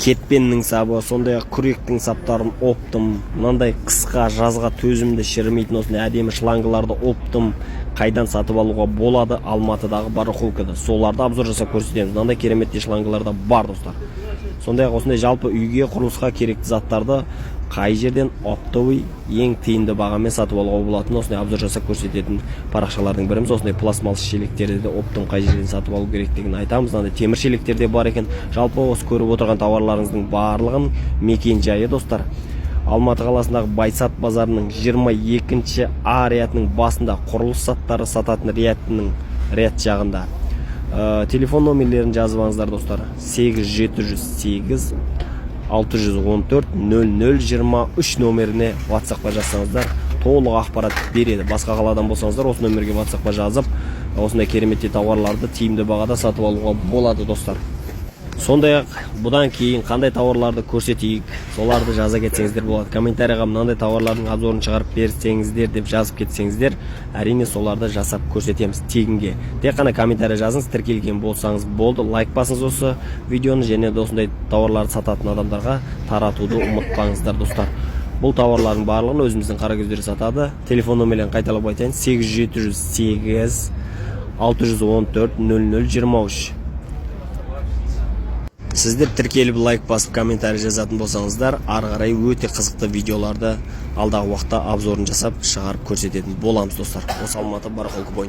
кетпеннің сабы, сондай-ақ күректің саптарын оптым. Мынандай қысқа, жазға төзімді, шірімейтін осындай әдемі шлангыларды оптым. Қайдан сатып алуға болады? Алматыдағы барахолкада. Соларды обзор жасап көрсетеміз. Мынандай кереметтей шлангыларда бар, достар. Сондай-ақ осындай жалпы үйге, құрылысқа керекті заттарды қай жерден оптовый ең тиімді бағамен сатып алуға болатын осындай обзор жасап көрсететін парақшалардың біріміз. Осындай пластмасс шелектерді де оптом қай жерден сатып алу керектігін айтамыз. Мынандай темір шелектер де бар екен. Жалпы осы көріп отырған тауарларыңыздың барлығын мекен жайы, достар, Алматы қаласындағы Байсат базарының 22-ші А риятының басында, құрылыс заттары сататын рият жағында. Телефон номерлерін жазып алыңыздар, достар. 8708 614 0023 номеріне WhatsApp-қа жазсаңыздар, толық ақпарат береді. Басқа қаладан болсаңыздар, осы номерге WhatsApp-қа жазып, осындай кереметтей тауарларды тиімді бағада сатып алуға болады, достар. Сондай-ақ бұдан кейін қандай тауарларды көрсетейік, соларды жаза кетсеңіздер болады. Комментарияға мынандай тауарлардың обзорын шығарып берсеңіздер деп жазып кетсеңіздер, әрине соларды жасап көрсетеміз тегінге. Тек қана комментария жазыңыз, тіркелген болсаңыз болды. Лайк басыңыз осы видеоны, және де осындай тауарларды сататын адамдарға таратуды ұмытпаңыздар, достар. Бұл тауарлардың барлығын өзіміздің қара көздері сатады. Телефон номерлерін қайталап айтайын: 8708 614 0023. Сіздер тіркеліп лайк басып комментарий жазатын болсаңыздар, ары қарай өте қызықты видеоларды алдағы уақытта обзорын жасап шығарып көрсететін боламыз, достар. Осы Алматы барахолка бойынша.